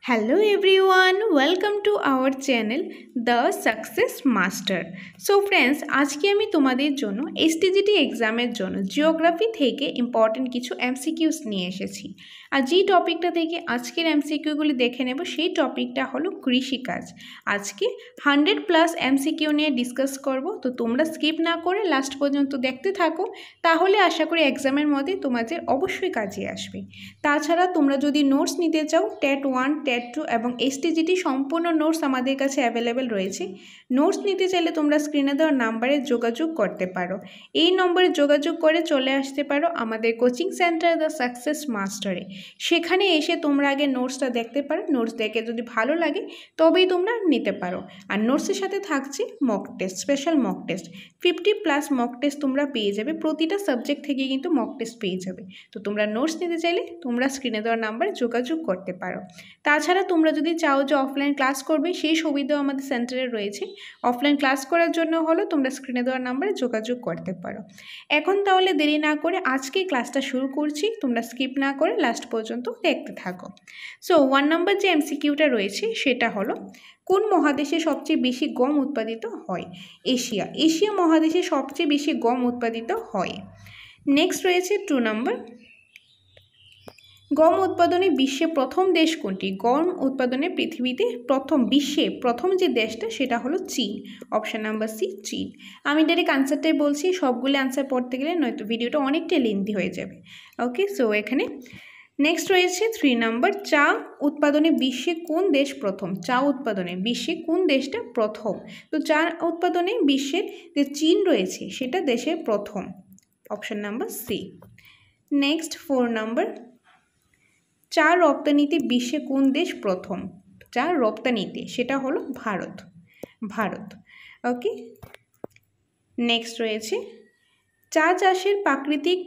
Hello everyone, welcome to our channel The Success Master. So friends, আজকে আমি তোমাদের জন্য STGT এক্সামের জন্য জিওগ্রাফি থেকে ইম্পর্টেন্ট কিছু MCQs নিয়ে এসেছি। আর যে টপিকটা থেকে আজকের MCQগুলি দেখে নেব সেই টপিকটা হলো কৃষিকাজ। আজকে 100+ MCQ নিয়ে ডিসকাস করব, তো তোমরা স্কিপ না করে লাস্ট পর্যন্ত দেখতে থাকো, তাহলে আশা করি এক্সামের মধ্যে তোমাদের অবশ্যই কাজে আসবে। তাছাড়া তোমরা যদি নোটস নিতে চাও, টেট 1, টেট 2 এবং STGT সম্পূর্ণ নোটস আমাদের কাছে অ্যাভেলেবেল রয়েছে। নোটস নিতে চাইলে তোমরা স্ক্রিনে দেওয়া নাম্বারে যোগাযোগ করতে পারো। এই নম্বরে যোগাযোগ করে চলে আসতে পারো আমাদের কোচিং সেন্টার দ্য সাকসেস মাস্টারে। সেখানে এসে তোমরা আগে নোটসটা দেখতে পারো, নোটস দেখে যদি ভালো লাগে তবেই তোমরা নিতে পারো। আর নোটসের সাথে থাকছে mock test, special mock test 50+ mock test তোমরা পেয়ে যাবে। প্রতিটা সাবজেক্ট থেকে কিন্তু মক টেস্ট পেয়ে যাবে। তো তোমরা নোটস নিতে চাইলে তোমরা স্ক্রিনে দেওয়া নাম্বারে যোগাযোগ করতে পারো। তাছাড়া তোমরা যদি চাও যে অফলাইন ক্লাস করবে, সেই সুবিধাও আমাদের সেন্টারে রয়েছে। অফলাইন ক্লাস করার জন্য হলো তোমরা স্ক্রিনে দেওয়া নাম্বারে যোগাযোগ করতে পারো। এখন তাহলে দেরি না করে আজকে ক্লাসটা শুরু করছি, তোমরা স্কিপ না করে লাস্ট পর্যন্ত দেখতে থাকো। সো 1 নম্বর যে MCQটা রয়েছে সেটা হলো, কোন মহাদেশে সবচেয়ে বেশি গম উৎপাদিত হয়? এশিয়া। এশিয়া মহাদেশে সবচেয়ে বেশি গম উৎপাদিত হয়। নেক্সট রয়েছে 2 নম্বর, গম উৎপাদনে বিশ্বে প্রথম দেশ কোনটি? গম উৎপাদনে পৃথিবীতে বিশ্বে প্রথম যে দেশটা সেটা হলো চীন। অপশান নাম্বার সি, চীন। আমি ডাইরেক্ট আনসারটাই বলছি, সবগুলো আনসার পড়তে গেলে নয়তো ভিডিওটা অনেকটাই লেন্থি হয়ে যাবে। ওকে, সো এখানে নেক্সট রয়েছে 3 নম্বর, চা উৎপাদনে বিশ্বে কোন দেশ প্রথম? চা উৎপাদনে বিশ্বে কোন দেশটা প্রথম? তো চা উৎপাদনে বিশ্বের যে চীন রয়েছে সেটা দেশের প্রথম। Option number C. নেক্সট 4 নম্বর, চা রপ্তানিতে বিশ্বে কোন দেশ প্রথম? চা রপ্তানিতে সেটা হলো ভারত। ওকে, নেক্সট রয়েছে, চা চাষের প্রাকৃতিক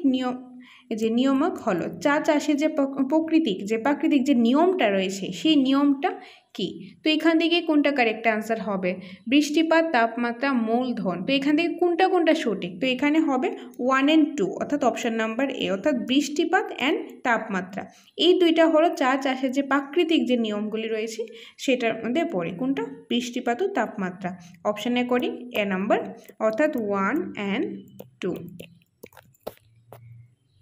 নিয়ামক হলো, চা চাষের যে প্রাকৃতিক যে নিয়মটা রয়েছে সেই নিয়মটা কি? তো এখান থেকে কোনটা কারেক্ট আনসার হবে? বৃষ্টিপাত, তাপমাত্রা, মূলধন। তো এখান থেকে কোনটা সঠিক? তো এখানে হবে 1 and 2, অর্থাৎ অপশান নাম্বার এ, অর্থাৎ বৃষ্টিপাত অ্যান্ড তাপমাত্রা। এই দুইটা হলো চা চাষের যে প্রাকৃতিক যে নিয়মগুলি রয়েছে সেটার মধ্যে পড়ে। কোনটা? বৃষ্টিপাত ও তাপমাত্রা। অপশানে করি এ নাম্বার, অর্থাৎ 1 and 2।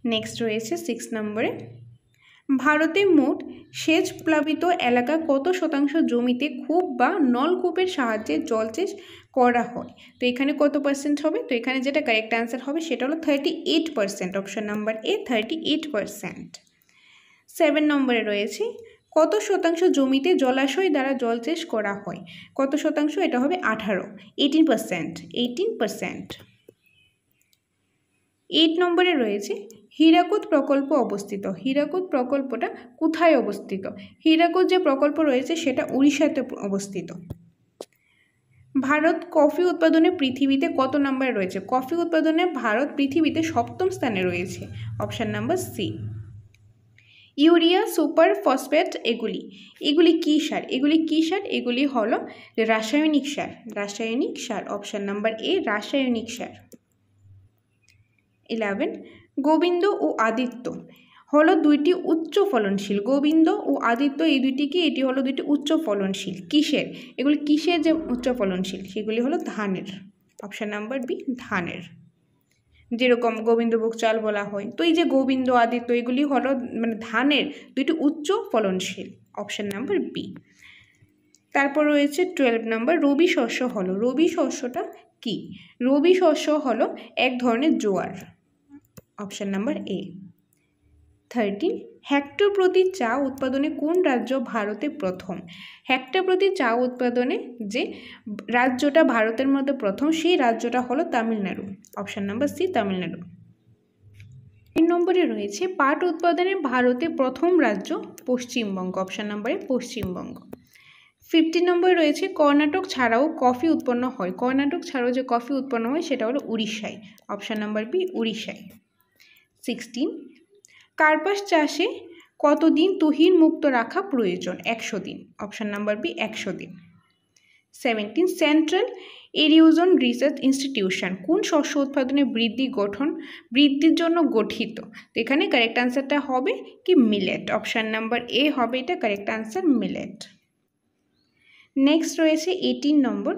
নেক্সট রয়েছে 6 নম্বরে, ভারতে মোট সেচ প্লাবিত এলাকা কত শতাংশ জমিতে কূপ বা নলকূপের সাহায্যে জলসেচ করা হয়? তো এখানে কত পার্সেন্ট হবে? তো এখানে যেটা কারেক্ট অ্যান্সার হবে সেটা হলো 38%। অপশন নাম্বার এ, 38%। 7 নম্বরে রয়েছে, কত শতাংশ জমিতে জলাশয় দ্বারা জলসেচ করা হয়? কত শতাংশ? এটা হবে 18%। 8 নম্বরে রয়েছে, হীরাকুদ প্রকল্প অবস্থিত। হীরাকুদ প্রকল্পটা কোথায় অবস্থিত? হীরাকুদ যে প্রকল্প রয়েছে সেটা উড়িষ্যাতে অবস্থিত। ভারত কফি উৎপাদনে পৃথিবীতে কত নম্বরে রয়েছে? কফি উৎপাদনে ভারত পৃথিবীতে 7ম স্থানে রয়েছে। Option number C. Urea, super phosphate এগুলি কি সার? এগুলি হলো রাসায়নিক সার। অপশান নাম্বার এ, রাসায়নিক সার। 11, গোবিন্দ ও আদিত্য হলো দুইটি উচ্চ ফলনশীল। গোবিন্দ ও আদিত্য এই দুইটি কি? এটি হলো দুইটি উচ্চ ফলনশীল। কিসের? এগুলি কিসের যে উচ্চ ফলনশীল? সেগুলি হলো ধানের। অপশান নাম্বার বি, ধানের। যেরকম গোবিন্দভোগ চাল বলা হয়, তো এই যে গোবিন্দ, আদিত্য এগুলি হলো মানে ধানের দুইটি উচ্চ ফলনশীল। Option number B. তারপর রয়েছে 12 নম্বর, রবি শস্য হলো, রবি শস্যটা কি? রবি শস্য হলো এক ধরনের জোয়ার। Option number A. 13, হেক্টর প্রতি চা উৎপাদনে কোন রাজ্য ভারতে প্রথম? হেক্টর প্রতি চা উৎপাদনে যে রাজ্যটা ভারতের মধ্যে প্রথম সেই রাজ্যটা হলো Tamil Nadu. Option number C, Tamil Nadu. 3 নম্বরে রয়েছে, পাট উৎপাদনে ভারতে প্রথম রাজ্য পশ্চিমবঙ্গ। অপশান নাম্বারে পশ্চিমবঙ্গ। 15 নম্বরে রয়েছে, কর্ণাটক ছাড়াও কফি উৎপন্ন হয়। কর্ণাটক ছাড়াও যে কফি উৎপন্ন হয় সেটা হলো উড়িষ্যায়। অপশান নাম্বার বি, উড়িষ্যায়। 16, কার্পাস চাষে কতদিন তুহিন মুক্ত রাখা প্রয়োজন? 100 দিন। অপশান নাম্বার বি, 100 দিন। 17, সেন্ট্রাল এরিওজন রিসার্চ ইনস্টিটিউশন কোন শস্য উৎপাদনে বৃদ্ধির জন্য গঠিত? তো এখানে কারেক্ট আনসারটা হবে কি মিলেট। অপশান নাম্বার এ হবে এটা কারেক্ট আনসার মিলেট। নেক্সট রয়েছে 18 নম্বর,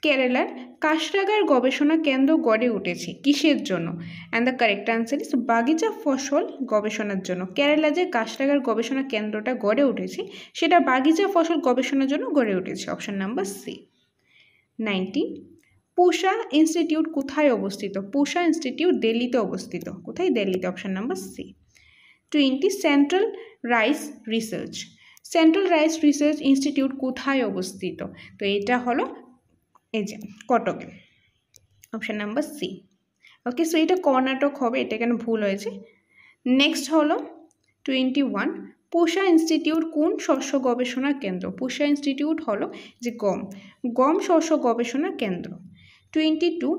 কেরালার কাশরাগার গবেষণা কেন্দ্র গড়ে উঠেছে কিসের জন্য? অ্যান্ড দ্য কারেক্ট আনসার ইস বাগিচা ফসল গবেষণার জন্য। কেরালা যে কাশরাগার গবেষণা কেন্দ্রটা গড়ে উঠেছে সেটা বাগিচা ফসল গবেষণার জন্য গড়ে উঠেছে। Option number C. 19, পুষা ইনস্টিটিউট কোথায় অবস্থিত? পুষা ইনস্টিটিউট দিল্লিতে অবস্থিত। কোথায়? দিল্লিতে। Option number C. 20, central rice research institute কোথায় অবস্থিত? তো এটা হলো এই যে কটকে। Option number C. Okay, so এটা কর্ণাটক হবে, এটা কেন ভুল হয়েছে। নেক্সট হলো 21, পুষা ইনস্টিটিউট কোন শস্য গবেষণা কেন্দ্র? পুষা ইনস্টিটিউট হলো যে গম শস্য গবেষণা কেন্দ্র। 22,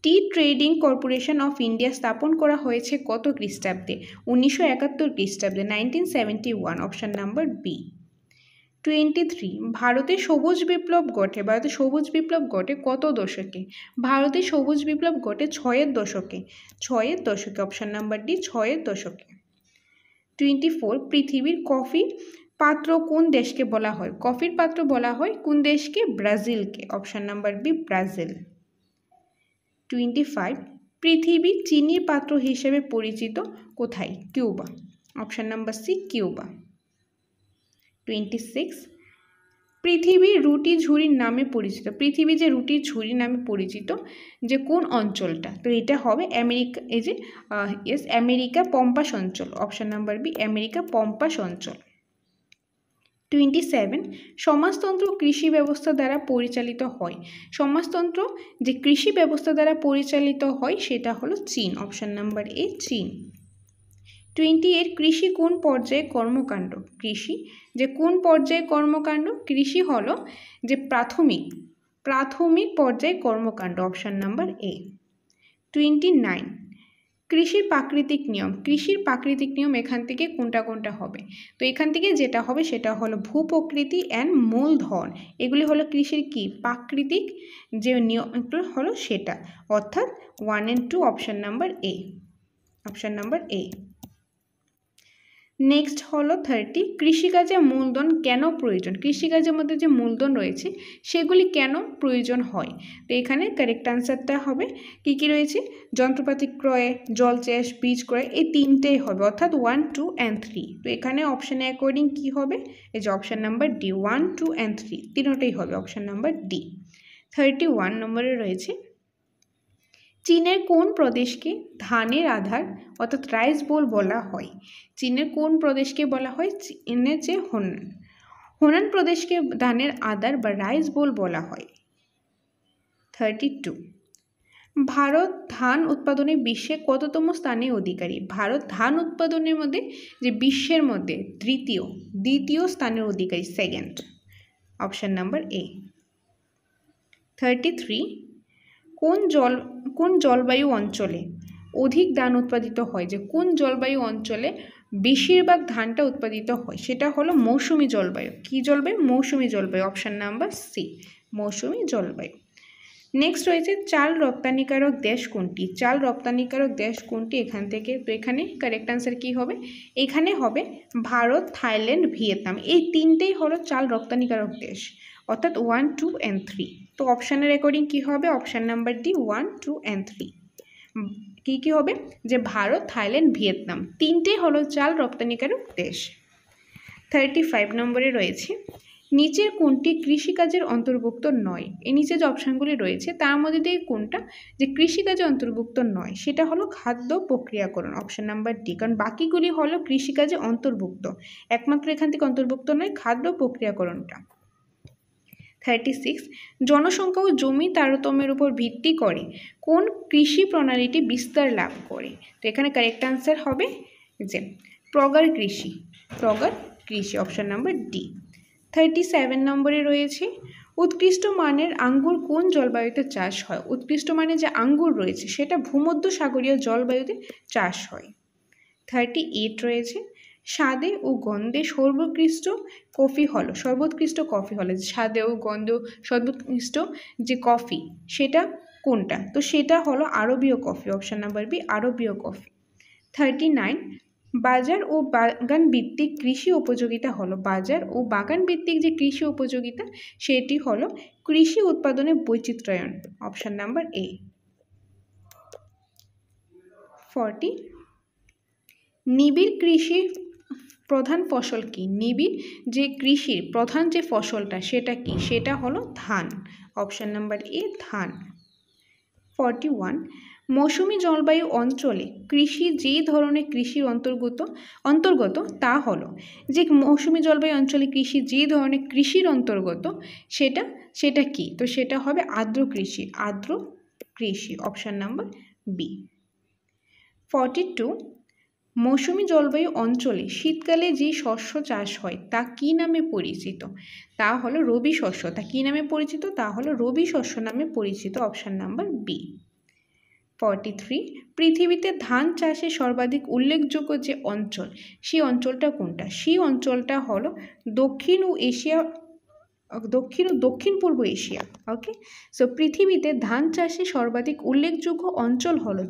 টি ট্রেডিং কর্পোরেশন অফ ইন্ডিয়া স্থাপন করা হয়েছে কত খ্রিস্টাব্দে? 1971 খ্রিস্টাব্দে, 1971। Option number B. 23, ভারতে সবুজ বিপ্লব ঘটে কত দশকে? ভারতে সবুজ বিপ্লব ঘটে 6-এর দশকে। অপশান নাম্বার ডি, 6-এর দশকে। 24, পৃথিবীর কফি পাত্র কোন দেশকে বলা হয়? কফির পাত্র বলা হয় কোন দেশকে? ব্রাজিলকে। Option number B, Brazil. 25, পৃথিবী চিনির পাত্র হিসেবে পরিচিত কোথায়? Cuba. Option number C, Cuba. 26, পৃথিবীর রুটি ঝুড়ির নামে পরিচিত। পৃথিবী যে রুটির ঝুড়ি নামে পরিচিত যে কোন অঞ্চলটা? তো এটা হবে আমেরিকা, এই যে আমেরিকা পম্পাস অঞ্চল। অপশান নাম্বার বি, আমেরিকা পম্পাস অঞ্চল। 27, সমাজতন্ত্র কৃষি ব্যবস্থা দ্বারা পরিচালিত হয়। সমাজতন্ত্র যে কৃষি ব্যবস্থা দ্বারা পরিচালিত হয় সেটা হলো চীন। অপশান নাম্বার এ, চীন। 28, কৃষি কোন পর্যায়ে কর্মকাণ্ড? কৃষি যে কোন পর্যায়ে কর্মকাণ্ড? কৃষি হলো যে প্রাথমিক পর্যায়ে কর্মকাণ্ড। Option number A. 29, কৃষির প্রাকৃতিক নিয়ম এখান থেকে কোনটা হবে? তো এখান থেকে যেটা হবে সেটা হলো ভূপ্রকৃতি অ্যান্ড মূলধন, এগুলি হলো কৃষির কি প্রাকৃতিক যে নিয়মগুলো হলো সেটা, অর্থাৎ 1 and 2। Option number A. Option number A. Next হলো 30, কৃষিকাজে মূলধন কেন প্রয়োজন? কৃষিকাজের মধ্যে যে মূলধন রয়েছে সেগুলি কেন প্রয়োজন হয়? তো এখানে কারেক্ট আনসারটা হবে কি রয়েছে? যন্ত্রপাতি ক্রয়ে, জলসেচ, বীজ ক্রয়, এই তিনটেই হবে, অর্থাৎ 1, 2 and 3। তো এখানে অপশানে অ্যাকর্ডিং কি হবে? এই যে অপশান নাম্বার ডি, 1, 2 and 3 তিনটেই হবে। Option number D. 31 নম্বরে রয়েছে, চীনের কোন প্রদেশকে ধানের আধার অর্থাৎ রাইস বোল বলা হয়? চীনের কোন প্রদেশকে বলা হয়? চীনের যে হোনান প্রদেশকে ধানের আধার বা রাইস বোল বলা হয়। 32, ভারত ধান উৎপাদনে বিশ্বে কততম স্থানে অধিকারী? ভারত ধান উৎপাদনের মধ্যে যে বিশ্বের মধ্যে দ্বিতীয় স্থানের অধিকারী, সেকেন্ড। Option number A. 33, কোন জলবায়ু অঞ্চলে অধিক ধান উৎপাদিত হয়? যে কোন জলবায়ু অঞ্চলে বেশিরভাগ ধানটা উৎপাদিত হয় সেটা হলো মৌসুমী জলবায়ু। কি জলবায়ু? মৌসুমী জলবায়ু। অপশান নাম্বার সি, মৌসুমী জলবায়ু। নেক্সট রয়েছে, চাল রপ্তানিকারক দেশ কোনটি? চাল রপ্তানিকারক দেশ কোনটি এখান থেকে? তো এখানে কারেক্ট আনসার কি হবে? এখানে হবে ভারত, থাইল্যান্ড, ভিয়েতনাম, এই তিনটেই হলো চাল রপ্তানিকারক দেশ, অর্থাৎ 1, 2 and 3। তো অপশানের অ্যাকর্ডিং কি হবে? Option number D, 1, 2 and 3। কি হবে? যে ভারত, থাইল্যান্ড, ভিয়েতনাম তিনটেই হলো চাল রপ্তানিকারক দেশ। 35 নম্বরে রয়েছে, নিচের কোনটি কৃষিকাজের অন্তর্ভুক্ত নয়? এই নিচে যে অপশানগুলি রয়েছে তার মধ্যে দিয়ে কোনটা যে কৃষিকাজে অন্তর্ভুক্ত নয়? সেটা হলো খাদ্য প্রক্রিয়াকরণ। অপশান নাম্বার ডি, কারণ বাকিগুলি হলো কৃষিকাজে অন্তর্ভুক্ত, একমাত্র এখান থেকে অন্তর্ভুক্ত নয় খাদ্য প্রক্রিয়াকরণটা। 36, জনসংখ্যা ও জমি তারতম্যের উপর ভিত্তি করে কোন কৃষি প্রণালীটি বিস্তার লাভ করে? তো এখানে কারেক্ট আনসার হবে যে প্রগার কৃষি। Option number D. 37 নম্বরে রয়েছে, উৎকৃষ্ট মানের আঙ্গুর কোন জলবায়ুতে চাষ হয়? উৎকৃষ্ট মানের যে আঙ্গুর রয়েছে সেটা ভূমধ্যসাগরীয় জলবায়ুতে চাষ হয়। 38 রয়েছে, স্বাদে ও গন্ধে সর্বোৎকৃষ্ট কফি হলো স্বাদে ও গন্ধে সর্বোৎকৃষ্ট যে কফি সেটা কোনটা? তো সেটা হলো আরবীয় কফি, অপশন নাম্বার বি আরবীয় কফি। 39, বাজার ও বাগান ভিত্তিক কৃষি উপযোগিতা হলো, বাজার ও বাগান ভিত্তিক যে কৃষি উপযোগিতা সেটি হলো কৃষি উৎপাদনের বৈচিত্র্যায়ন, অপশন নাম্বার এ। 40, নিবিড় কৃষি প্রধান ফসল কি? নিবিড় যে কৃষির প্রধান যে ফসলটা সেটা কি? সেটা হলো ধান, অপশন নাম্বার এ ধান। 41, মৌসুমী জলবায়ু অঞ্চলে কৃষি যে ধরনের কৃষির অন্তর্গত তা হলো, যে মৌসুমী জলবায়ু অঞ্চলে কৃষি যে ধরনের কৃষির অন্তর্গত সেটা কি? তো সেটা হবে আর্দ্র কৃষি, অপশন নাম্বার বি। 42, মৌসুমী জলবায়ু অঞ্চলে শীতকালে যে শস্য চাষ হয় তা কি নামে পরিচিত? তা হলো রবি শস্য। তা কি নামে পরিচিত? তা হলো রবি শস্য নামে পরিচিত, অপশন নাম্বার বি। 43, পৃথিবীতে ধান চাষে সর্বাধিক উল্লেখযোগ্য যে অঞ্চল সেই অঞ্চলটা কোনটা? সেই অঞ্চলটা হলো দক্ষিণ পূর্ব এশিয়া। ওকে, সো পৃথিবীতে ধান চাষে সর্বাধিক উল্লেখযোগ্য অঞ্চল হলো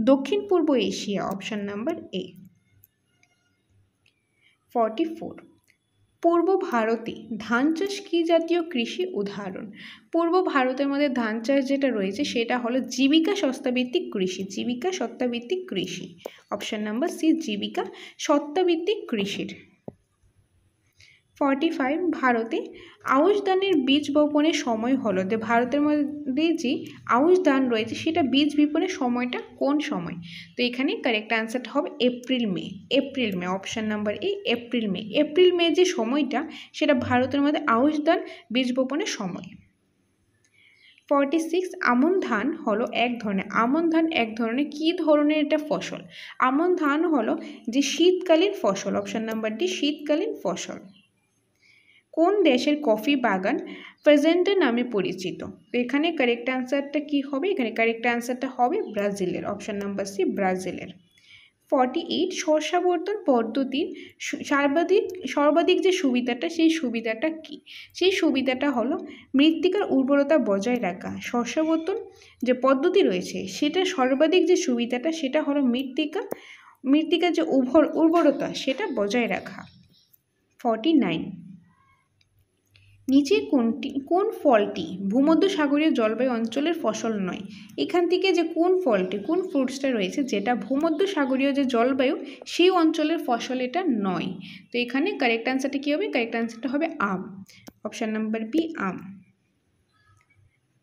দক্ষিণ পূর্ব এশিয়া, অপশন নাম্বার এ। 44, পূর্ব ভারতে ধান চাষ কি জাতীয় কৃষি উদাহরণ? পূর্ব ভারতের মধ্যে ধান চাষ যেটা রয়েছে সেটা হলো জীবিকা সত্তাভিত্তিক কৃষি, অপশন নাম্বার সি জীবিকা সত্তাভিত্তিক কৃষির। 45, ভারতে আউশ ধানের বীজ বপনের সময় হলো, যে ভারতের মধ্যে যে আউশ ধান রয়েছে সেটা বীজ বপনের সময়টা কোন সময়? তো এখানে কারেক্ট আনসারটা হবে এপ্রিল মে, অপশন নাম্বার এ এপ্রিল মে যে সময়টা সেটা ভারতের মধ্যে আউশ ধান বীজ বপনের সময়। 46, আমন ধান হলো এক ধরনের কি ধরনের এটা ফসল? আমন ধান হলো যে শীতকালীন ফসল, অপশন নাম্বার ডি শীতকালীন ফসল। কোন দেশের কফি বাগান প্রেজেন্টে নামে পরিচিত? তো এখানে কারেক্ট আনসারটা কি হবে? এখানে কারেক্ট আনসারটা হবে ব্রাজিলের, অপশন নাম্বার সি ব্রাজিলের। 48, শস্যাবর্তন পদ্ধতির সর্বাধিক যে সুবিধাটা সেই সুবিধাটা কি? সেই সুবিধাটা হলো মৃত্তিকার উর্বরতা বজায় রাখা। শস্যাবর্তন যে পদ্ধতি রয়েছে সেটা সর্বাধিক যে সুবিধাটা সেটা হলো মৃত্তিকার যে উর্বরতা সেটা বজায় রাখা। 49, নিচে কোন ফলটি ভূমধ্যসাগরীয় জলবায়ু অঞ্চলের ফসল নয়? এখান থেকে যে কোন ফ্রুটসটা রয়েছে যেটা ভূমধ্যসাগরীয় যে জলবায়ু সেই অঞ্চলের ফসল এটা নয়? তো এখানে কারেক্ট আনসারটা কী হবে? কারেক্ট আনসারটা হবে আম, অপশান নাম্বার বি আম।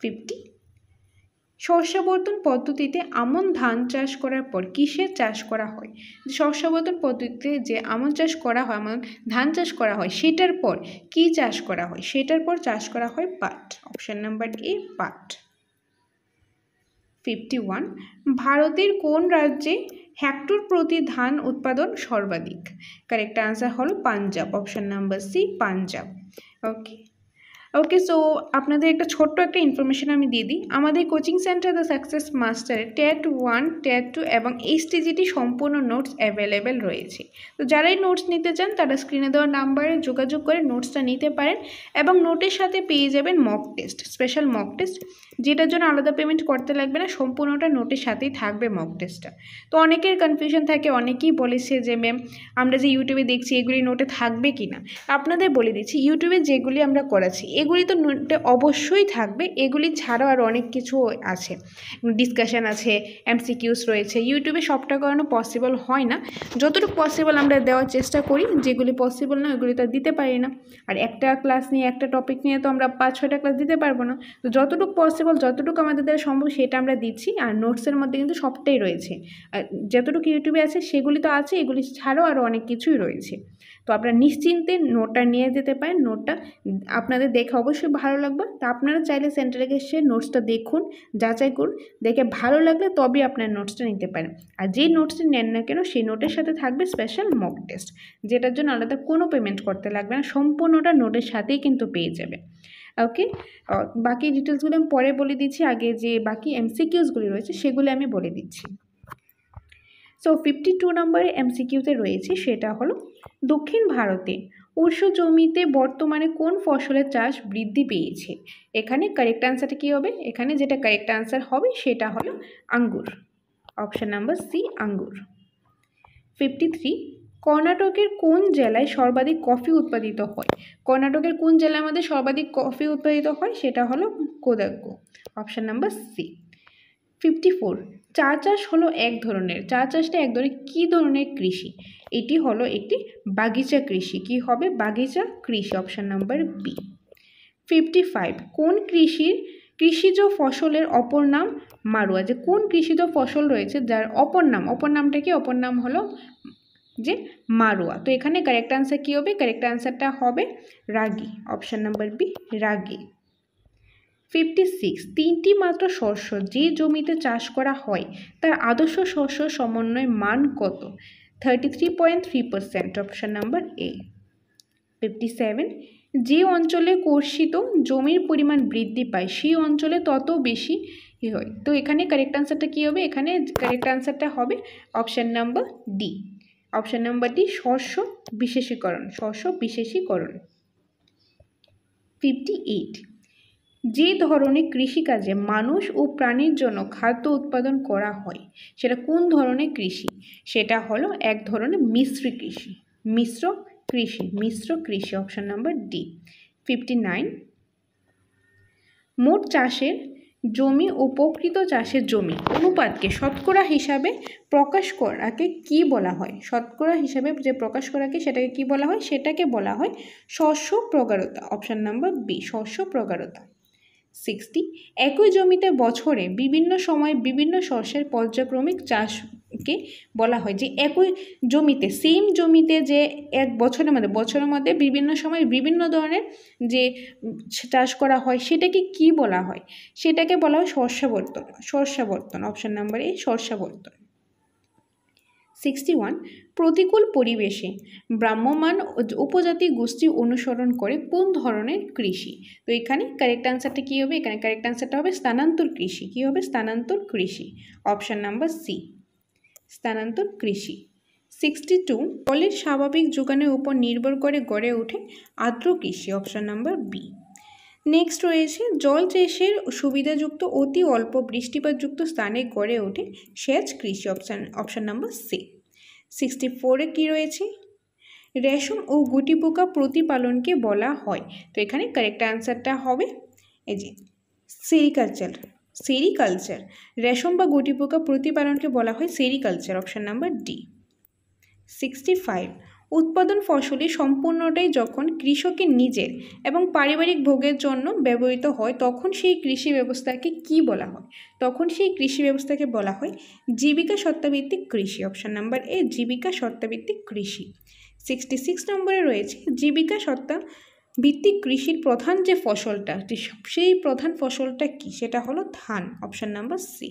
50, শস্যাবর্তন পদ্ধতিতে আমন ধান চাষ করার পর কিসের চাষ করা হয়? শস্যাবর্তন পদ্ধতিতে যে আমন চাষ করা হয়, আমন ধান চাষ করা হয় সেটার পর কি চাষ করা হয়? সেটার পর চাষ করা হয় পাট, অপশন নাম্বার এ পাট। 51, ভারতের কোন রাজ্যে হেক্টর প্রতি ধান উৎপাদন সর্বাধিক? কারেক্ট আনসার হলো Punjab, option number C Punjab. Okay, so আপনাদের একটা ছোট্ট একটা ইনফরমেশন আমি দিয়ে দিই। আমাদের কোচিং সেন্টার দ্য সাকসেস মাস্টারে টেট 1, টেট 2 এবং এইচটিজিটি সম্পূর্ণ নোটস অ্যাভেলেবেল রয়েছে। তো যারাই নোটস নিতে চান তারা স্ক্রিনে দেওয়া নাম্বারে যোগাযোগ করে নোটসটা নিতে পারেন এবং নোটের সাথে পেয়ে যাবেন mock test, special mock test, যেটার জন্য আলাদা পেমেন্ট করতে লাগবে না, সম্পূর্ণটা নোটের সাথেই থাকবে মক টেস্টটা। তো অনেকের কনফিউশন থাকে, অনেকেই বলেছে যে ম্যাম আমরা যে ইউটিউবে দেখছি এগুলি নোটে থাকবে কি না। আপনাদের বলে দিচ্ছি, ইউটিউবে যেগুলি আমরা করাচ্ছি এগুলি তো নোটে অবশ্যই থাকবে। এগুলি ছাড়াও আরও অনেক কিছু আছে, ডিসকাশান আছে, এমসিকিউস রয়েছে। ইউটিউবে সবটা করানো পসিবল হয় না, যতটুকু পসিবল আমরা দেওয়ার চেষ্টা করি, যেগুলি পসিবল না ওইগুলি তো দিতে পারি না। আর একটা ক্লাস নিয়ে একটা টপিক নিয়ে তো আমরা 5-6টা ক্লাস দিতে পারবো না। তো যতটুকু পসিবল, যতটুকু আমাদের দ্বারা সম্ভব সেটা আমরা দিচ্ছি। আর নোটসের মধ্যে কিন্তু সবটাই রয়েছে, আর যতটুকু ইউটিউবে আছে সেগুলি তো আছে, এগুলি ছাড়াও আরও অনেক কিছুই রয়েছে। তো আপনারা নিশ্চিন্তে নোটটা নিয়ে যেতে পারেন। নোটটা আপনাদের দেখে অবশ্যই ভালো লাগবে। তা আপনারা চাইলে সেন্টারে এসে নোটসটা দেখুন, যাচাই করুন, দেখে ভালো লাগলে তবেই আপনার নোটসটা নিতে পারেন। আর যেই নোটসটা নেন না কেন সেই নোটের সাথে থাকবে স্পেশাল মক টেস্ট, যেটার জন্য আলাদা কোনো পেমেন্ট করতে লাগবে না, সম্পূর্ণটা নোটের সাথেই কিন্তু পেয়ে যাবে। ওকে, বাকি ডিটেলসগুলো আমি পরে বলে দিচ্ছি, আগে যে বাকি এমসিকিউসগুলি রয়েছে সেগুলো আমি বলে দিচ্ছি। সো 52 নম্বরে এমসিকিউতে রয়েছে, সেটা হলো দক্ষিণ ভারতে উষ্ণ জমিতে বর্তমানে কোন ফসলের চাষ বৃদ্ধি পেয়েছে। এখানে কারেক্ট আনসারটা কী হবে? এখানে যেটা কারেক্ট আনসার হবে সেটা হলো আঙ্গুর। অপশান নাম্বার সি, আঙ্গুর। 53, কর্ণাটকের কোন জেলায় সর্বাধিক কফি উৎপাদিত হয়? কর্ণাটকের কোন জেলার মধ্যে সর্বাধিক কফি উৎপাদিত হয়? সেটা হলো কোদাগু। Option number C. 54, চা চাষ হলো এক ধরনের, চা চাষটা এক ধরনের কী ধরনের কৃষি? এটি হলো একটি বাগিচা কৃষি। কি হবে? বাগিচা কৃষি। Option number B. 55, কোন কৃষিজ ফসলের অপর নাম মারুয়া? যে কোন কৃষিজ ফসল রয়েছে যার অপর নামটা কি? অপর নাম হলো যে মারুয়া। তো এখানে কারেক্ট আনসার কী হবে? কারেক্ট আনসারটা হবে রাগি। অপশান নাম্বার বি, রাগি। 56, তিনটি মাত্র শস্য যে জমিতে চাষ করা হয় তার আদর্শ শস্য সমন্বয় মান কত? 33.3%। Option number A. 57, যে অঞ্চলে কর্ষিত জমির পরিমাণ বৃদ্ধি পায় সেই অঞ্চলে তত বেশি হয়। তো এখানে কারেক্ট আনসারটা কী হবে? এখানে কারেক্ট আনসারটা হবে option number D. Option number D, শস্য বিশেষীকরণ। শস্য বিশেষীকরণ। 58, যে ধরনের কৃষিকাজে মানুষ ও প্রাণীর জন্য খাদ্য উৎপাদন করা হয় সেটা কোন ধরনের কৃষি? সেটা হলো এক ধরনের মিশ্র কৃষি। মিশ্র কৃষি। Option number D. 59, মোট চাষের জমি ও প্রকৃত চাষের জমি অনুপাতকে শতকরা হিসাবে প্রকাশ করাকে কি বলা হয়? শতকরা হিসাবে যে প্রকাশ করাকে সেটাকে কি বলা হয়? সেটাকে বলা হয় শস্য প্রগাঢ়তা। অপশান নাম্বার বি, শস্য প্রগাঢ়তা। 60, একই জমিতে বছরে বিভিন্ন সময় বিভিন্ন শস্যের পর্যায়ক্রমিক চাষকে বলা হয়। যে একই জমিতে, সেম জমিতে যে এক বছরের মধ্যে বিভিন্ন সময় বিভিন্ন ধরনের যে চাষ করা হয় সেটাকে কি বলা হয়? সেটাকে বলা হয় শস্যাবর্তন। Option number A, শস্যাবর্তন। 61, প্রতিকূল পরিবেশে ভ্রাম্যমাণ উপজাতি গোষ্ঠী অনুসরণ করে কোন ধরনের কৃষি? তো এখানে কারেক্ট আনসারটা কী হবে? এখানে কারেক্ট আনসারটা হবে স্থানান্তর কৃষি। কী হবে? স্থানান্তর কৃষি। অপশান নাম্বার সি, স্থানান্তর কৃষি। 62, জলের স্বাভাবিক যোগানের উপর নির্ভর করে গড়ে ওঠে আর্দ্র কৃষি। Option number B. নেক্সট রয়েছে জল চাষের সুবিধাযুক্ত অতি অল্প বৃষ্টিপাতযুক্ত স্থানে গড়ে ওঠে সেচ কৃষি। Option number C. 64-এ কী রয়েছে? রেশম ও গুটি পোকা প্রতিপালনকে বলা হয়। তো এখানে কারেক্ট আনসারটা হবে এই যে সেরিকালচার। রেশম বা গুটি পোকা প্রতিপালনকে বলা হয় সেরিকালচার। Option number D. 65, উৎপাদন ফসলের সম্পূর্ণটাই যখন কৃষকের নিজের এবং পারিবারিক ভোগের জন্য ব্যবহৃত হয় তখন সেই কৃষি ব্যবস্থাকে কি বলা হয়? তখন সেই কৃষি ব্যবস্থাকে বলা হয় জীবিকা সত্তাভিত্তিক কৃষি। অপশান নাম্বার এ, জীবিকা সত্তাভিত্তিক কৃষি। 66 নম্বরে রয়েছে জীবিকা সত্তা ভিত্তিক কৃষির প্রধান যে ফসলটা, সেই প্রধান ফসলটা কি? সেটা হলো ধান। Option number C.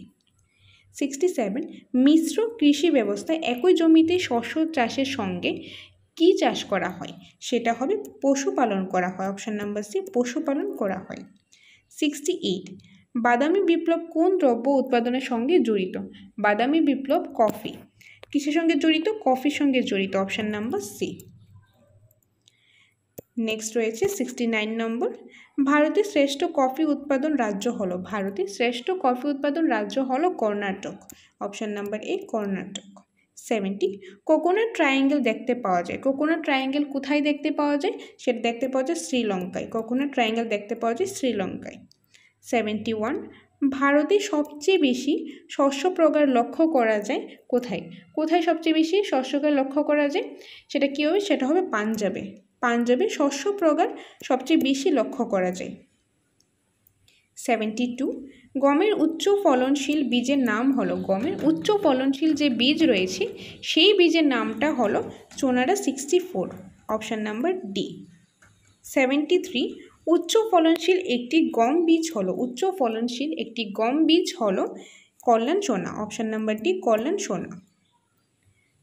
67, মিশ্র কৃষি ব্যবস্থায় একই জমিতে শস্য চাষের সঙ্গে কি চাষ করা হয়? সেটা হবে পশুপালন করা হয়। অপশান নাম্বার সি, পশুপালন করা হয়। 68, বাদামি বিপ্লব কোন দ্রব্য উৎপাদনের সঙ্গে জড়িত? বাদামি বিপ্লব কফি। কিসের সঙ্গে জড়িত? কফির সঙ্গে জড়িত। Option number C. নেক্সট রয়েছে 69 নম্বর, ভারতের শ্রেষ্ঠ কফি উৎপাদন রাজ্য হলো? ভারতের শ্রেষ্ঠ কফি উৎপাদন রাজ্য হলো Karnataka. Option number A, Karnataka. 70, coconut triangle দেখতে পাওয়া যায়। কোকোনাট ট্রায়াঙ্গেল কোথায় দেখতে পাওয়া যায়? সেটা দেখতে পাওয়া যায় শ্রীলঙ্কায়। কোকোনাট ট্রায়াঙ্গেল দেখতে পাওয়া যায় শ্রীলঙ্কায়। 71, ভারতে সবচেয়ে বেশি শস্য প্রকার লক্ষ্য করা যায় কোথায়? কোথায় সবচেয়ে বেশি শস্যকে লক্ষ্য করা যায়? সেটা কী হবে? সেটা হবে পাঞ্জাবে। পাঞ্জাবে শস্য প্রকার সবচেয়ে বেশি লক্ষ্য করা যায়। 72, গমের উচ্চ ফলনশীল বীজের নাম হলো? গমের উচ্চ ফলনশীল যে বীজ রয়েছে সেই বীজের নামটা হলো সোনারা 64। Option number D. 73, উচ্চ ফলনশীল একটি গম বীজ হলো কল্যাণ সোনা। অপশান নাম্বার ডি, কল্যাণ সোনা।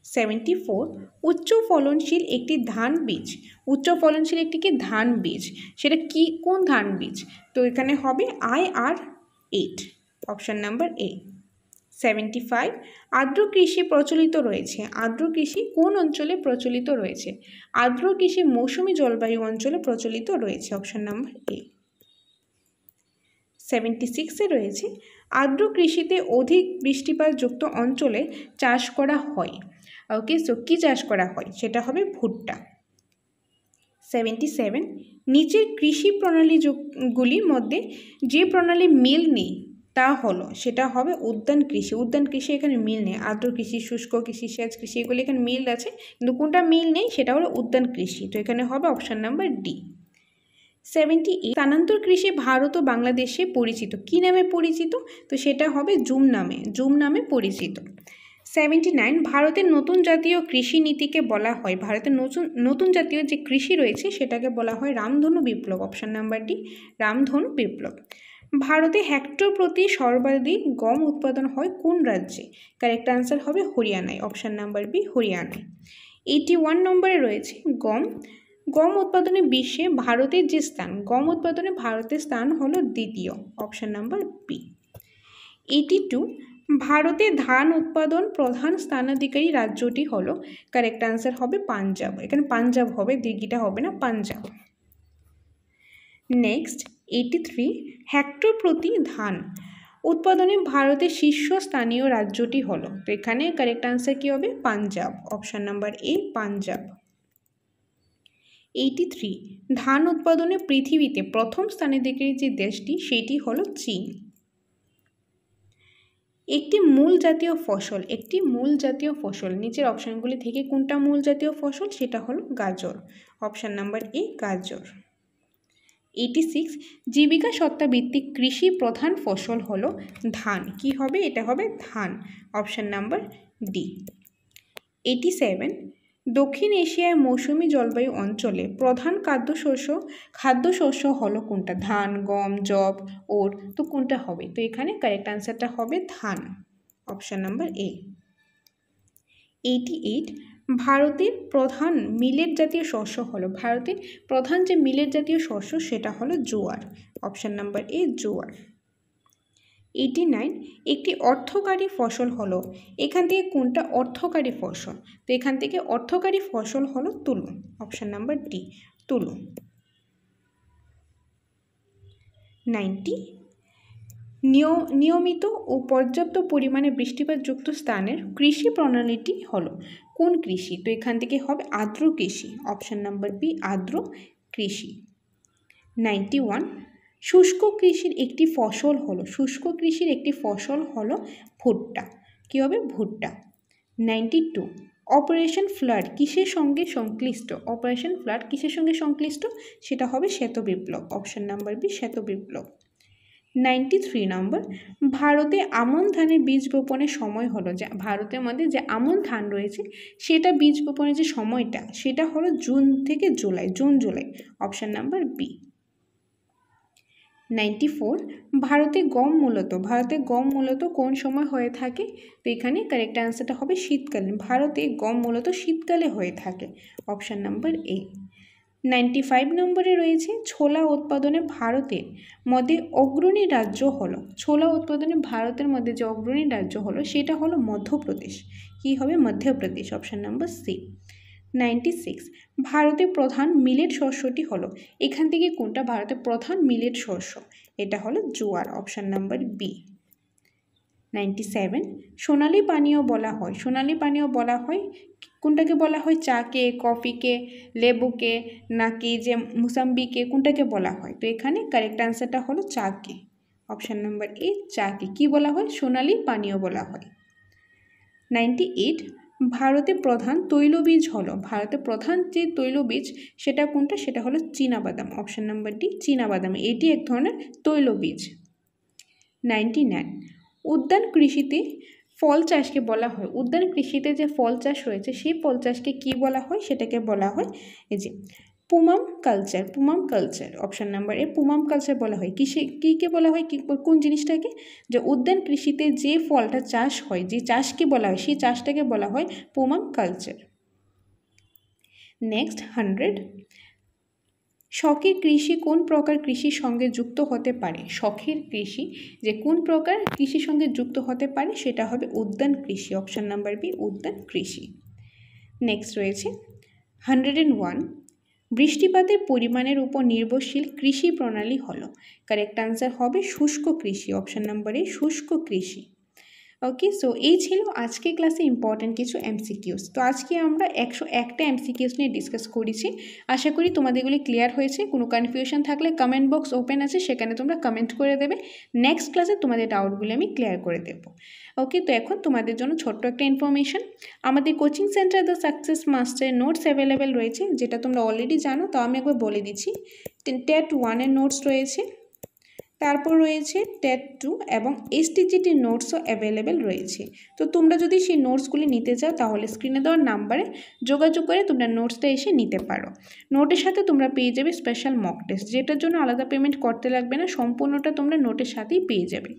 74, উচ্চ ফলনশীল একটি ধান বীজ। উচ্চ ফলনশীল একটি কি ধান বীজ? সেটা কি, কোন ধান বীজ? তো এখানে হবে IR8। Option number A. 75 আর্দ্র কৃষি প্রচলিত রয়েছে। আর্দ্র কৃষি কোন অঞ্চলে প্রচলিত রয়েছে? আর্দ্র কৃষি মৌসুমী জলবায়ু অঞ্চলে প্রচলিত রয়েছে, অপশন নাম্বার এ। 76 রয়েছে আর্দ্র কৃষিতে অধিক বৃষ্টিপাতযুক্ত অঞ্চলে চাষ করা হয়। ওকে, সো কী চাষ করা হয়? সেটা হবে ভুট্টা। 77 নিচের কৃষি প্রণালীগুলির মধ্যে যে প্রণালী মিল নেই তা হলো, সেটা হবে উদ্যান কৃষি। উদ্যান কৃষি এখানে মিল নেই। আর্দ্র কৃষি, শুষ্ক কৃষি, সেচ কৃষি এগুলি এখানে মিল আছে, কিন্তু কোনটা মিল নেই সেটা হলো উদ্যান কৃষি। তো এখানে হবে অপশন নাম্বার ডি। 78 স্থানান্তর কৃষি ভারত ও বাংলাদেশে পরিচিত। কি নামে পরিচিত? তো সেটা হবে জুম নামে, জুম নামে পরিচিত। 79 ভারতের নতুন জাতীয় কৃষি নীতিকে বলা হয়, ভারতের নতুন জাতীয় যে কৃষি রয়েছে সেটাকে বলা হয় রামধনু বিপ্লব, অপশন নাম্বার ডি, রামধনু বিপ্লব। ভারতে হেক্টর প্রতি সর্বাধিক গম উৎপাদন হয় কোন রাজ্যে? কারেক্ট আনসার হবে হরিয়ানায়, অপশন নাম্বার বি, হরিয়ানায়। 81 নম্বরে রয়েছে গম। গম উৎপাদনে বিশ্বে ভারতের যে স্থান, গম উৎপাদনে ভারতের স্থান হলো দ্বিতীয়, অপশন নাম্বার বি। 82 ভারতে ধান উৎপাদন প্রধান স্থানাধিকারী রাজ্যটি হলো, কারেক্ট আনসার হবে পাঞ্জাব। এখানে পাঞ্জাব হবে, দিঘিটা হবে না, পাঞ্জাব। নেক্সট 83 হেক্টর প্রতি ধান উৎপাদনে ভারতের শীর্ষস্থানীয় রাজ্যটি হলো, তো এখানে কারেক্ট আনসার কি হবে? পাঞ্জাব, অপশন নাম্বার এ, পাঞ্জাব। 83 ধান উৎপাদনে পৃথিবীতে প্রথম স্থানাধিকারী যে দেশটি সেটি হলো চীন। একটি মূল জাতীয় ফসল, একটি মূল জাতীয় ফসল, নিচের অপশনগুলি থেকে কোনটা মূল জাতীয় ফসল? সেটা হলো গাজর, অপশন নাম্বার এ, গাজর। 86 জীবিকা সত্তা ভিত্তিক কৃষি প্রধান ফসল হলো ধান। কি হবে? এটা হবে ধান, অপশন নাম্বার ডি। 87 দক্ষিণ এশিয়ায় মৌসুমী জলবায়ু অঞ্চলে প্রধান খাদ্যশস্য হলো কোনটা? ধান, গম, যব, ওট, তো কোনটা হবে? তো এখানে কারেক্ট আনসারটা হবে ধান, অপশন নাম্বার এ। 88 ভারতের প্রধান মিলেট জাতীয় শস্য হলো, ভারতের প্রধান যে মিলেট জাতীয় শস্য সেটা হলো জোয়ার, অপশন নাম্বার এ, জোয়ার। 89 একটি অর্থকারী ফসল হলো, এখান থেকে কোনটা অর্থকারী ফসল? তো এখান থেকে অর্থকারী ফসল হলো তুলো, অপশন নাম্বার ডি, তুলো। 90 নিয়মিত ও পর্যাপ্ত পরিমাণে বৃষ্টিপাতযুক্ত স্থানের কৃষি প্রণালীটি হলো কোন কৃষি? তো এখান থেকে হবে আর্দ্র কৃষি, অপশন নাম্বার বি, আর্দ্র কৃষি। 91 শুষ্ক কৃষির একটি ফসল হলো, শুষ্ক কৃষির একটি ফসল হলো ভুট্টা। কী হবে? ভুট্টা। 92 অপারেশন ফ্লাড কিসের সঙ্গে সংশ্লিষ্ট? অপারেশন ফ্লাড কিসের সঙ্গে সংশ্লিষ্ট? সেটা হবে শ্বেত বিপ্লব, অপশন নাম্বার বি, শ্বেত বিপ্লব। 93 নম্বর ভারতে আমন ধানের বীজ বপনের সময় হলো, যে ভারতের মধ্যে যে আমন ধান রয়েছে সেটা বীজ বপনের যে সময়টা সেটা হলো জুন থেকে July, June July, option number B. 94 ভারতে গম মূলত কোন সময় হয়ে থাকে? তো এখানে কারেক্ট আনসারটা হবে শীতকালীন, ভারতে গম মূলত শীতকালে হয়ে থাকে, অপশন নাম্বার এ। 95 নম্বরে রয়েছে ছোলা উৎপাদনে ভারতের মধ্যে অগ্রণী রাজ্য হলো, ছোলা উৎপাদনে ভারতের মধ্যে যে অগ্রণী রাজ্য হলো সেটা হলো মধ্যপ্রদেশ। কি হবে? Madhya Pradesh, option number C. 96 ভারতের প্রধান মিলেট শস্যটি হলো, এখান থেকে কোনটা ভারতের প্রধান মিলেট শস্য? এটা হলো জোয়ার, অপশন নাম্বার বি। 97 সোনালী পানীয় বলা হয়, সোনালী পানীয় বলা হয় কোনটাকে বলা হয়? চাকে, কফিকে, লেবুকে, নাকি যে মুসাম্বিকে, কোনটাকে বলা হয়? তো এখানে কারেক্ট আনসারটা হলো চাকে, অপশন নাম্বার এ, চাকে কি বলা হয়? সোনালী পানীয় বলা হয়। 98 ভারতে প্রধান তৈলবীজ হলো, ভারতের প্রধান যে তৈলবীজ সেটা কোনটা? সেটা হলো চীনাবাদাম, অপশন নাম্বার ডি, চীনাবাদাম, এটি এক ধরনের তৈলবীজ। 99 উদ্যান কৃষিতে ফল চাষকে বলা হয়, উদ্যান কৃষিতে যে ফল চাষ রয়েছে সেই ফল চাষকে কী বলা হয়? সেটাকে বলা হয় এই যে পুমাম কালচার, পুমাম কালচার, অপশন নাম্বার এ, পুমাম কালচার বলা হয়। কীকে বলা হয়? কোন জিনিসটাকে? যে উদ্যান কৃষিতে যে ফলটা চাষ হয়, যে চাষকে বলা হয় সেই চাষটাকে বলা হয় পুমাম কালচার। নেক্সট 100 শখের কৃষি কোন প্রকার কৃষির সঙ্গে যুক্ত হতে পারে? শখের কৃষি যে কোন প্রকার কৃষির সঙ্গে যুক্ত হতে পারে সেটা হবে উদ্যান কৃষি। অপশন নাম্বার বি, উদ্যান কৃষি। নেক্সট রয়েছে 101, বৃষ্টিপাতের পরিমাণের উপর নির্ভরশীল কৃষি প্রণালী হলো। কারেক্ট আনসার হবে শুষ্ক কৃষি। অপশন নাম্বার এ, শুষ্ক কৃষি। ওকে, সো এই ছিল আজকে ক্লাসে ইম্পর্টেন্ট কিছু এমসিকিউস। তো আজকে আমরা 101টা এমসিকিউস নিয়ে ডিসকাস করেছি। আশা করি তোমাদেরগুলি ক্লিয়ার হয়েছে। কোনো কনফিউশন থাকলে কমেন্ট বক্স ওপেন আছে, সেখানে তোমরা কমেন্ট করে দেবে। নেক্সট ক্লাসে তোমাদের ডাউটগুলি আমি ক্লিয়ার করে দেবো। ওকে, তো এখন তোমাদের জন্য ছোট্ট একটা ইনফরমেশন। আমাদের কোচিং সেন্টার দ্য সাকসেস মাস্টারের নোটস অ্যাভেলেবেল রয়েছে, যেটা তোমরা অলরেডি জানো, তো আমি একবার বলে দিচ্ছি। টেট 1-এর নোটস রয়েছে, তারপর রয়েছে টেট 2 এবং এসটিজিটির নোটসও অ্যাভেলেবেল রয়েছে। তো তোমরা যদি সেই নোটসগুলি নিতে চাও তাহলে স্ক্রিনে দেওয়ার নাম্বারে যোগাযোগ করে তোমরা নোটসটা এসে নিতে পারো। নোটের সাথে তোমরা পেয়ে যাবে স্পেশাল মক টেস্ট, যেটার জন্য আলাদা পেমেন্ট করতে লাগবে না, সম্পূর্ণটা তোমরা নোটের সাথেই পেয়ে যাবে।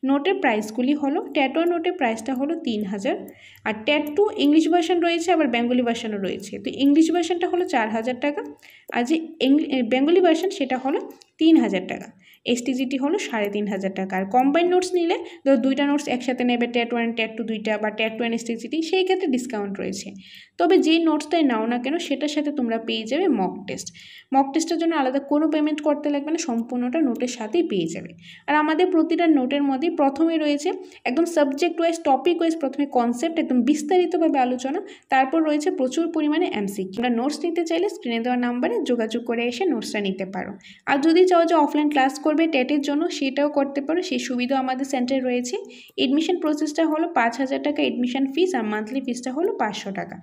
নোটের প্রাইসগুলি হলো, টেট 1 নোটের প্রাইসটা হলো 3000, আর টেট 2 ইংলিশ ভার্সন রয়েছে, আবার বেঙ্গলি ভার্সনও রয়েছে। তো ইংলিশ ভার্সনটা হলো 4000 টাকা, আর যে বেঙ্গলি ভার্সন সেটা হলো 3000 টাকা। এসটিজিটি হলো 3500 টাকা। আর কম্বাইন নোটস নিলে ধরো দুইটা নোটস একসাথে নেবে, টেট 1 টেট 2 দুইটা, বা টেট 2 এসটিজিটি, সেই ক্ষেত্রে ডিসকাউন্ট রয়েছে। তবে যেই নোটসটাই নাও না কেন সেটার সাথে তোমরা পেয়ে যাবে মক টেস্ট। মক টেস্টের জন্য আলাদা কোনো পেমেন্ট করতে লাগবে না, সম্পূর্ণটা নোটের সাথেই পেয়ে যাবে। আর আমাদের প্রতিটা নোটের মধ্যেই প্রথমে রয়েছে একদম সাবজেক্ট ওয়াইজ, টপিক ওয়াইজ, প্রথমে কনসেপ্ট একদম বিস্তারিতভাবে আলোচনা, তারপর রয়েছে প্রচুর পরিমাণে এমসিকিউ। তোমরা নোটস নিতে চাইলে স্ক্রিনে দেওয়া নাম্বারে যোগাযোগ করে এসে নোটসটা নিতে পারো। আর যদি চাও যে অফলাইন ক্লাস করবে টেটের জন্য, সেটাও করতে পারো, সেই সুবিধা আমাদের সেন্টারে রয়েছে। এডমিশন প্রসেসটা হলো 5000 টাকা এডমিশন ফিস, আর মান্থলি ফিসটা হলো 500 টাকা,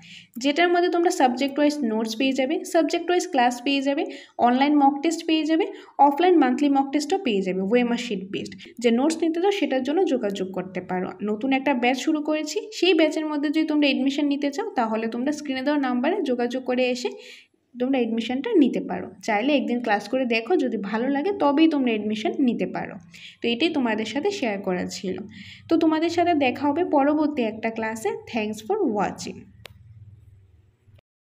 যেটার মধ্যে তোমরা সাবজেক্ট ওয়াইজ নোটস পেয়ে যাবে, সাবজেক্ট ওয়াইজ ক্লাস পেয়ে যাবে, অনলাইন মক টেস্ট পেয়ে যাবে, অফলাইন মান্থলি মক টেস্টও পেয়ে যাবে ওয়েমার শিট বেসড। যে নোটস নিতে চাও সেটার জন্য যোগাযোগ করতে পারো। নতুন একটা ব্যাচ শুরু করেছি, সেই ব্যাচের মধ্যে যদি তোমরা এডমিশন নিতে চাও তাহলে তোমরা স্ক্রিনে দেওয়া নাম্বারে যোগাযোগ করে এসে তোমরা এডমিশনটা নিতে পারো। চাইলে একদিন ক্লাস করে দেখো, যদি ভালো লাগে তবেই তোমরা এডমিশন নিতে পারো। তো এটাই তোমাদের সাথে শেয়ার করা ছিল। তো তোমাদের সাথে দেখা হবে পরবর্তী একটা ক্লাসে। Thanks for watching.